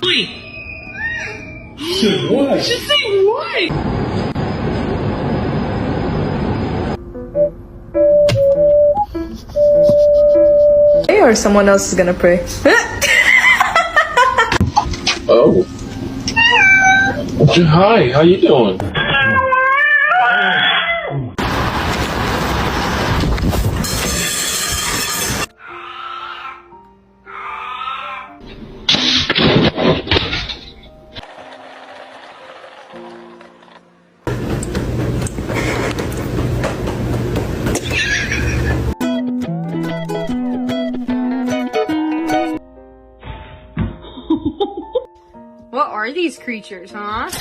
Wait. Shit, what? Just say what? Or someone else is gonna pray. Oh. Hi, how you doing? What are these creatures, huh?